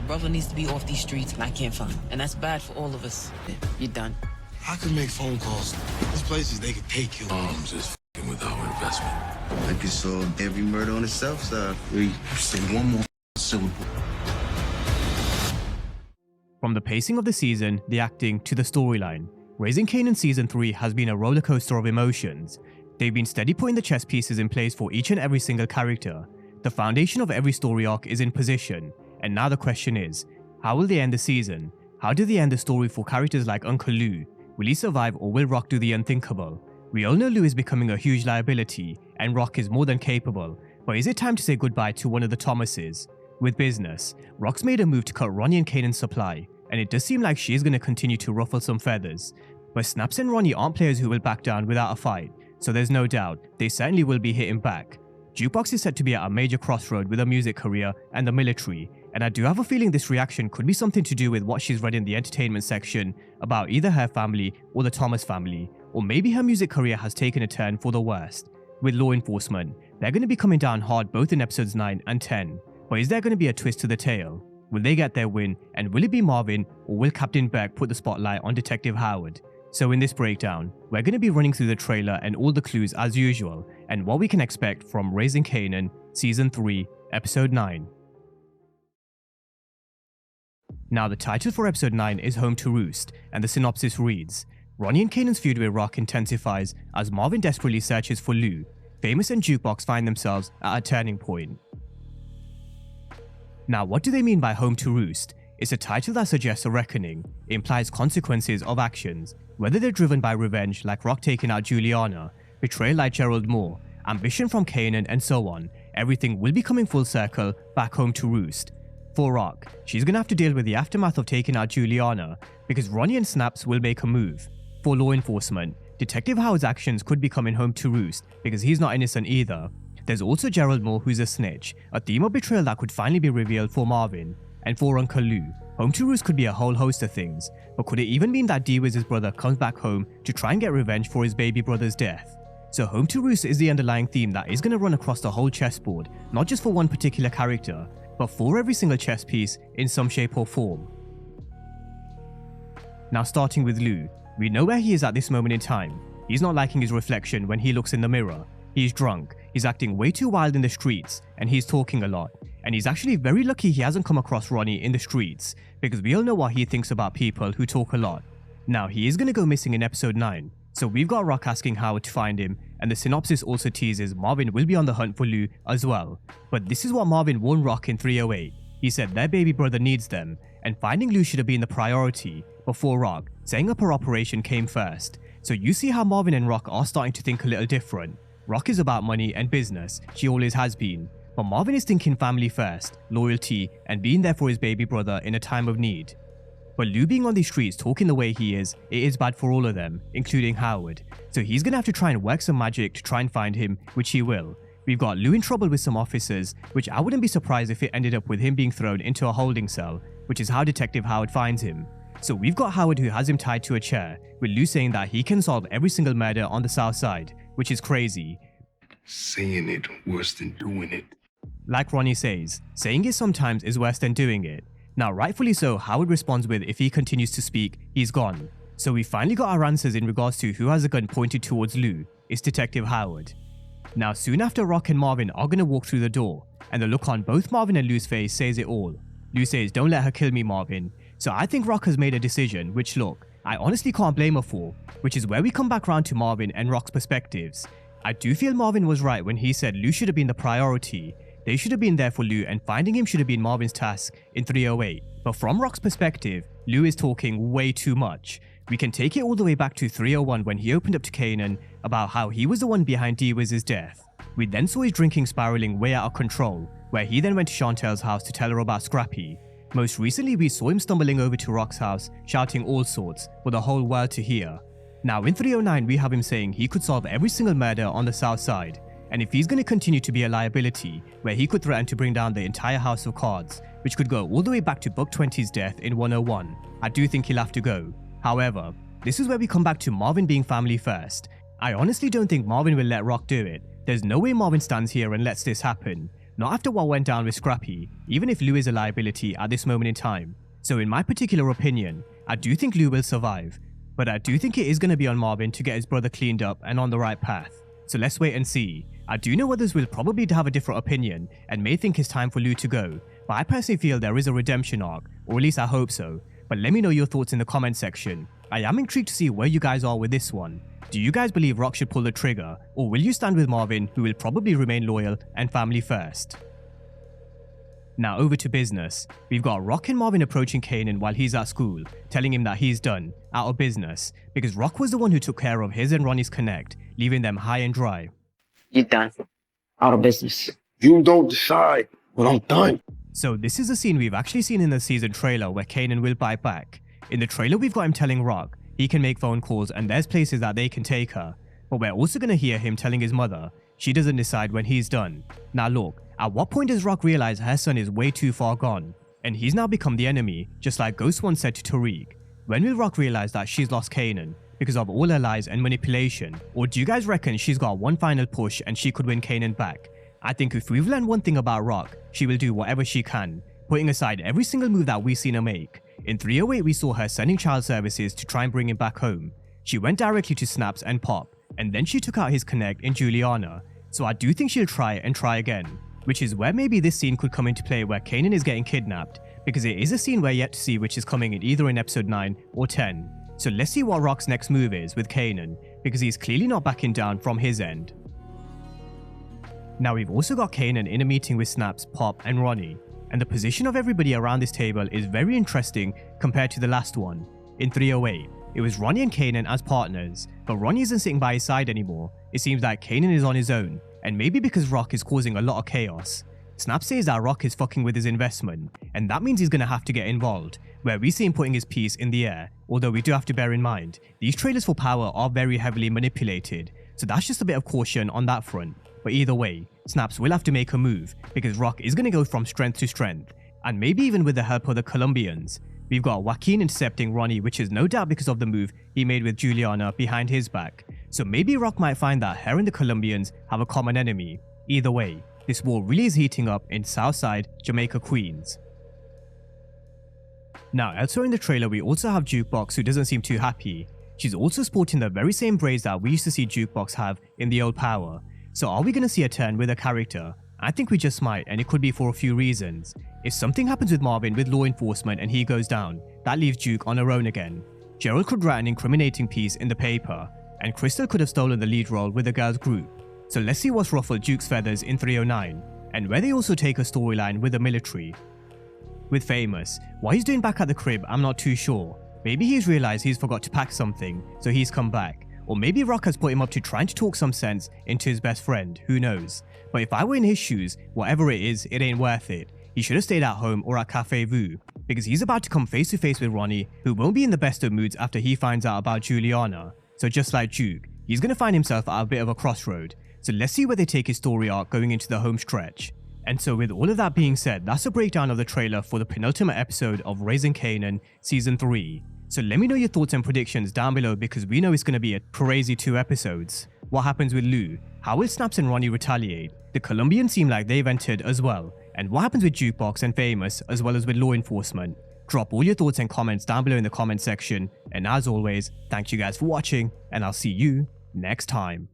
brother needs to be off these streets and I can't find him. And that's bad for all of us. You're done. I could make phone calls. There's places they could pay you. Arms is f***ing with our investment. I could solve every murder on the south side. You say one more syllable. From the pacing of the season, the acting, to the storyline, Raising Kanan Season 3 has been a rollercoaster of emotions. They've been steady putting the chess pieces in place for each and every single character. The foundation of every story arc is in position, and now the question is, how will they end the season? How do they end the story for characters like Uncle Lou? Will he survive, or will Rock do the unthinkable? We all know Lou is becoming a huge liability, and Rock is more than capable, but is it time to say goodbye to one of the Thomases? With business, Rock's made a move to cut Ronnie and Kanan's supply, and it does seem like she is going to continue to ruffle some feathers. But Snaps and Ronnie aren't players who will back down without a fight, so there's no doubt they certainly will be hitting back. Jukebox is set to be at a major crossroad with her music career and the military, and I do have a feeling this reaction could be something to do with what she's read in the entertainment section about either her family or the Thomas family, or maybe her music career has taken a turn for the worst. With law enforcement, they're going to be coming down hard both in episodes 9 and 10, but is there going to be a twist to the tale? Will they get their win, and will it be Marvin, or will Captain Beck put the spotlight on Detective Howard? So in this breakdown, we're going to be running through the trailer and all the clues as usual, and what we can expect from Raising Kanan Season 3, Episode 9. Now the title for Episode 9 is Home to Roost, and the synopsis reads, Ronnie and Kanan's feud with Rock intensifies as Marvin desperately searches for Lou. Famous and Jukebox find themselves at a turning point. Now what do they mean by Home to Roost? It's a title that suggests a reckoning. It implies consequences of actions, whether they're driven by revenge like Rock taking out Juliana, betrayal like Gerald Moore, ambition from Kanan, and so on. Everything will be coming full circle back home to Roost. For Rock, she's gonna have to deal with the aftermath of taking out Juliana, because Ronnie and Snaps will make a move. For law enforcement, Detective Howard's actions could be coming home to roost, because he's not innocent either. There's also Gerald Moore, who's a snitch, a theme of betrayal that could finally be revealed for Marvin. And for Uncle Lou, home to roost could be a whole host of things, but could it even mean that D-Wiz's brother comes back home to try and get revenge for his baby brother's death? So home to roost is the underlying theme that is going to run across the whole chessboard, not just for one particular character, but for every single chess piece in some shape or form. Now starting with Lou, we know where he is at this moment in time. He's not liking his reflection when he looks in the mirror. He's drunk, he's acting way too wild in the streets, and he's talking a lot. And he's actually very lucky he hasn't come across Ronnie in the streets, because we all know what he thinks about people who talk a lot. Now he is going to go missing in episode 9, so we've got Rock asking Howard to find him, and the synopsis also teases Marvin will be on the hunt for Lou as well. But this is what Marvin warned Rock in 308. He said their baby brother needs them, and finding Lou should have been the priority, before Rock setting up her operation came first. So you see how Marvin and Rock are starting to think a little different. Rock is about money and business, she always has been. But Marvin is thinking family first, loyalty, and being there for his baby brother in a time of need. But Lou being on the streets talking the way he is, it is bad for all of them, including Howard. So he's gonna have to try and work some magic to try and find him, which he will. We've got Lou in trouble with some officers, which I wouldn't be surprised if it ended up with him being thrown into a holding cell, which is how Detective Howard finds him. So we've got Howard who has him tied to a chair, with Lou saying that he can solve every single murder on the south side, which is crazy. Saying it worse than doing it. Like Ronnie says, saying it sometimes is worse than doing it. Now rightfully so, Howard responds with if he continues to speak, he's gone. So we finally got our answers in regards to who has a gun pointed towards Lou. It's Detective Howard. Now soon after, Rock and Marvin are gonna walk through the door, and the look on both Marvin and Lou's face says it all. Lou says, "Don't let her kill me, Marvin." So I think Rock has made a decision, which look, I honestly can't blame her for, which is where we come back round to Marvin and Rock's perspectives. I do feel Marvin was right when he said Lou should have been the priority. They should have been there for Lou, and finding him should have been Marvin's task in 308. But from Rock's perspective, Lou is talking way too much. We can take it all the way back to 301 when he opened up to Kanan about how he was the one behind D-Wiz's death. We then saw his drinking spiraling way out of control, where he then went to Chantel's house to tell her about Scrappy. Most recently, we saw him stumbling over to Rock's house, shouting all sorts for the whole world to hear. Now in 309, we have him saying he could solve every single murder on the south side, and if he's going to continue to be a liability, where he could threaten to bring down the entire house of cards, which could go all the way back to Buck 20's death in 101, I do think he'll have to go. However, this is where we come back to Marvin being family first. I honestly don't think Marvin will let Rock do it. There's no way Marvin stands here and lets this happen. not after what went down with Scrappy, even if Lou is a liability at this moment in time. So in my particular opinion, I do think Lou will survive, but I do think it is going to be on Marvin to get his brother cleaned up and on the right path. So let's wait and see. I do know others will probably have a different opinion and may think it's time for Lou to go, but I personally feel there is a redemption arc, or at least I hope so. But let me know your thoughts in the comment section. I am intrigued to see where you guys are with this one. Do you guys believe Rock should pull the trigger, or will you stand with Marvin, who will probably remain loyal and family first? Now over to business. We've got Rock and Marvin approaching Kanan while he's at school, telling him that he's done, out of business, because Rock was the one who took care of his and Ronnie's connect, leaving them high and dry. You're done. Out of business. You don't decide when I'm done. So this is a scene we've actually seen in the season trailer where Kanan will bite back. In the trailer we've got him telling Rock he can make phone calls and there's places that they can take her, but we're also going to hear him telling his mother she doesn't decide when he's done. Now look, at what point does Rock realize her son is way too far gone, and he's now become the enemy, just like Ghost once said to Tariq? When will Rock realize that she's lost Kanan because of all her lies and manipulation? Or do you guys reckon she's got one final push and she could win Kanan back? I think if we've learned one thing about Rock, she will do whatever she can, putting aside every single move that we've seen her make. In 308 we saw her sending child services to try and bring him back home. She went directly to Snaps and Pop, and then she took out his connect in Juliana. So I do think she'll try and try again, which is where maybe this scene could come into play where Kanan is getting kidnapped, because it is a scene we're yet to see which is coming in either in episode 9 or 10. So let's see what Rock's next move is with Kanan, because he's clearly not backing down from his end. Now we've also got Kanan in a meeting with Snaps, Pop and Ronnie, and the position of everybody around this table is very interesting compared to the last one. In 308, it was Ronnie and Kanan as partners, but Ronnie isn't sitting by his side anymore. It seems like Kanan is on his own, and maybe because Rock is causing a lot of chaos. Snap says that Rock is fucking with his investment, and that means he's gonna have to get involved, where we see him putting his piece in the air, although we do have to bear in mind, these trailers for power are very heavily manipulated, so that's just a bit of caution on that front. But either way, Snaps will have to make a move, because Rock is gonna go from strength to strength, and maybe even with the help of the Colombians. We've got Joaquin intercepting Ronnie, which is no doubt because of the move he made with Juliana behind his back. So maybe Rock might find that her and the Colombians have a common enemy. Either way, this war really is heating up in Southside, Jamaica, Queens. Now elsewhere in the trailer we also have Jukebox, who doesn't seem too happy. She's also sporting the very same braids that we used to see Jukebox have in the old Power. So are we going to see a turn with a character? I think we just might, and it could be for a few reasons. If something happens with Marvin with law enforcement and he goes down, that leaves Juke on her own again. Gerald could write an incriminating piece in the paper, and Crystal could have stolen the lead role with the girls group. So let's see what's ruffled Juke's feathers in 309, and where they also take a storyline with the military. With Famous, what he's doing back at the crib I'm not too sure. Maybe he's realized he's forgot to pack something, so he's come back. Or maybe Rock has put him up to trying to talk some sense into his best friend, who knows. But if I were in his shoes, whatever it is, it ain't worth it. He should have stayed at home or at Cafe Vu, because he's about to come face to face with Ronnie, who won't be in the best of moods after he finds out about Juliana. So just like Juke, he's going to find himself at a bit of a crossroad. So let's see where they take his story arc going into the home stretch. And so with all of that being said, that's a breakdown of the trailer for the penultimate episode of Raising Kanan Season 3. So let me know your thoughts and predictions down below, because we know it's going to be a crazy 2 episodes. What happens with Lou? How will Snaps and Ronnie retaliate? The Colombians seem like they've entered as well. And what happens with Jukebox and Famous, as well as with law enforcement? Drop all your thoughts and comments down below in the comment section. And as always, thank you guys for watching, and I'll see you next time.